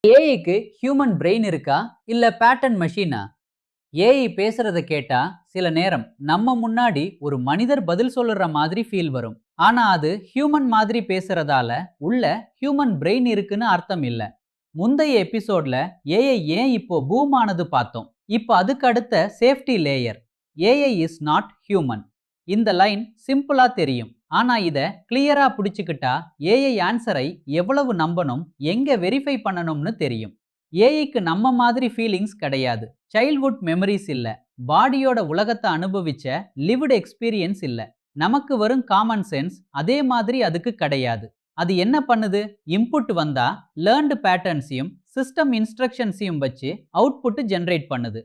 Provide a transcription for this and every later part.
ஏஐக்கு human brain இருக்கா இல்ல pattern மெஷினா? AI பேசுறத கேட்டா சில நேரம் நம்ம முன்னாடி ஒரு மனிதர் பதில் சொல்லுற மாதிரி ஃபீல் வரும். ஆனா அது ஹியூமன் மாதிரி பேசுறதால உள்ள ஹியூமன் பிரெயின் இருக்குன்னு அர்த்தம் இல்ல. முந்தைய எபிசோட்ல ஏஐ ஏன் இப்போ பூம் ஆனது பார்த்தோம். இப்போ அதுக்கு அடுத்த safety layer, AI is not human. இந்த லைன் சிம்பிளா தெரியும். ஆனா இத கிளியரா புடிச்சுக்கிட்டா ஏஐ ஆன்சரை எவ்வளவு நம்பணும், எங்க வெரிஃபை பண்ணணும்னு தெரியும். ஏஐக்கு நம்ம மாதிரி ஃபீலிங்ஸ் கிடையாது. சைல்ட்ஹுட் மெமரிஸ் இல்ல. பாடியோட உலகத்தை அனுபவிச்ச லிவ்டு எக்ஸ்பீரியன்ஸ் இல்ல. நமக்கு வரும் காமன் சென்ஸ் அதே மாதிரி அதுக்கு கிடையாது. அது என்ன பண்ணுது? இன்புட் வந்தா லேர்ன்டு பேட்டர்ன்ஸையும் சிஸ்டம் இன்ஸ்ட்ரக்ஷன்ஸையும் வச்சு அவுட்புட் ஜெனரேட் பண்ணுது.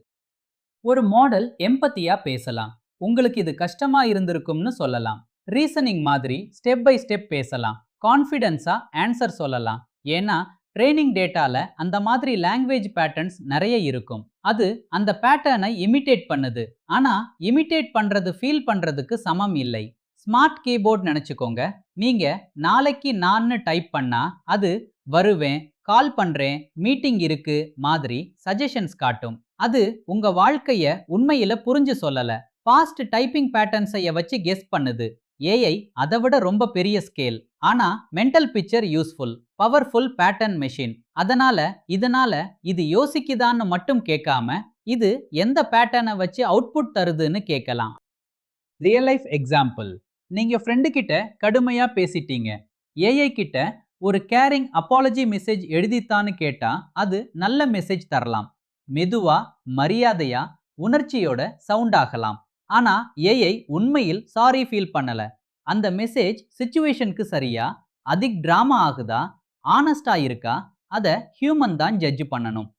ஒரு மாடல் எம்பத்தியா பேசலாம். உங்களுக்கு இது கஷ்டமா இருந்திருக்கும்னு சொல்லலாம். ரீசனிங் மாதிரி ஸ்டெப் பை ஸ்டெப் பேசலாம். கான்ஃபிடென்ஸா ஆன்சர் சொல்லலாம். ஏன்னா ட்ரெய்னிங் டேட்டால அந்த மாதிரி லாங்குவேஜ் பேட்டர்ன்ஸ் நிறைய இருக்கும். அது அந்த பேட்டர்னை இமிட்டேட் பண்ணுது. ஆனா இமிட்டேட் பண்றது ஃபீல் பண்றதுக்கு சமம் இல்லை. ஸ்மார்ட் கீபோர்ட் நினைச்சுக்கோங்க. நீங்க நாளைக்கு நான்னு டைப் பண்ணா அது வருவேன், கால் பண்றேன், மீட்டிங் இருக்கு மாதிரி சஜஷன்ஸ் காட்டும். அது உங்க வாழ்க்கைய உண்மையில புரிஞ்சு சொல்லல. பாஸ்ட் டைப்பிங் பேட்டர்ன்ஸை வச்சு கெஸ் பண்ணுது. ஏஐ அதை விட ரொம்ப பெரிய ஸ்கேல். ஆனா mental picture useful, powerful pattern machine. இதனால இது யோசிக்குதான்னு மட்டும் கேட்காம இது எந்த பேட்டர்னை வச்சு அவுட்புட் தருதுன்னு கேட்கலாம். Real life example. நீங்க ஃப்ரெண்டு கிட்ட கடுமையா பேசிட்டீங்க. ஏஐ கிட்ட ஒரு கேரிங் அப்பாலஜி மெசேஜ் எழுதித்தான்னு கேட்டா அது நல்ல மெசேஜ் தரலாம். மெதுவா, மரியாதையா, உணர்ச்சியோட சவுண்ட் ஆகலாம். ஆனா ஏஐ உண்மையில் சாரி ஃபீல் பண்ணல. அந்த மெசேஜ் சிச்சுவேஷனுக்கு சரியா, அதிக் டிராமா ஆகுதா, ஆனஸ்டா இருக்கா, அத ஹியூமன் தான் ஜட்ஜ் பண்ணணும்.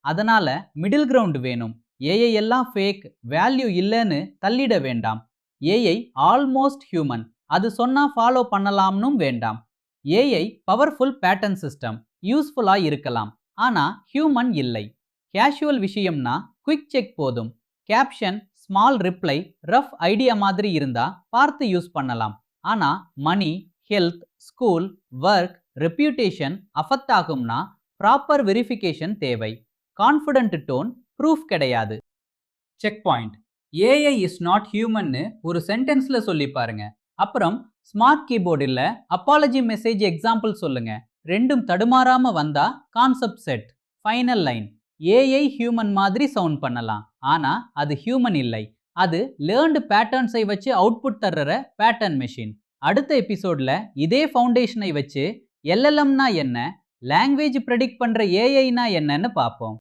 அதனால மிடில் கிரவுண்ட் வேணும். ஏஐ எல்லாம் ஃபேக், வேல்யூ இல்லைன்னு தள்ளிட வேண்டாம். ஏஐ ஆல்மோஸ்ட் ஹியூமன், அது சொன்னா ஃபாலோ பண்ணலாம்னும் வேண்டாம். ஏஐ பவர்ஃபுல் பேட்டர்ன் சிஸ்டம், யூஸ்ஃபுல்லா இருக்கலாம். ஆனா ஹியூமன் இல்லை. கேஷுவல் விஷயம்னா குயிக் செக் போதும். Caption, small reply, rough idea மாதிரி இருந்தா பார்த்து யூஸ் பண்ணலாம். ஆனா money, health, school, work, reputation affect ஆகும்னா ப்ராப்பர் வெரிஃபிகேஷன் தேவை. கான்ஃபிடென்ட் டோன் ப்ரூஃப் கிடையாது. Check point. AI is not ஹியூமன்னு ஒரு சென்டென்ஸ்ல சொல்லி பாருங்க. அப்புறம் ஸ்மார்ட் கீபோர்டில் அப்பாலஜி மெசேஜ் எக்ஸாம்பிள் சொல்லுங்க. ரெண்டும் தடுமாறாம வந்தா concept set. Final line. AI human மாதிரி சவுண்ட் பண்ணலாம். ஆனா அது ஹியூமன் இல்லை. அது லேர்ன்டு பேட்டர்ன்ஸை வச்சு அவுட்புட் தர்ற பேட்டர்ன் மெஷின். அடுத்த எபிசோட்ல இதே ஃபவுண்டேஷனை வச்சு எல்எல்எம்னா என்ன, லாங்குவேஜ் ப்ரெடிக்ட் பண்ற ஏஐனா என்னன்னு பார்ப்போம்.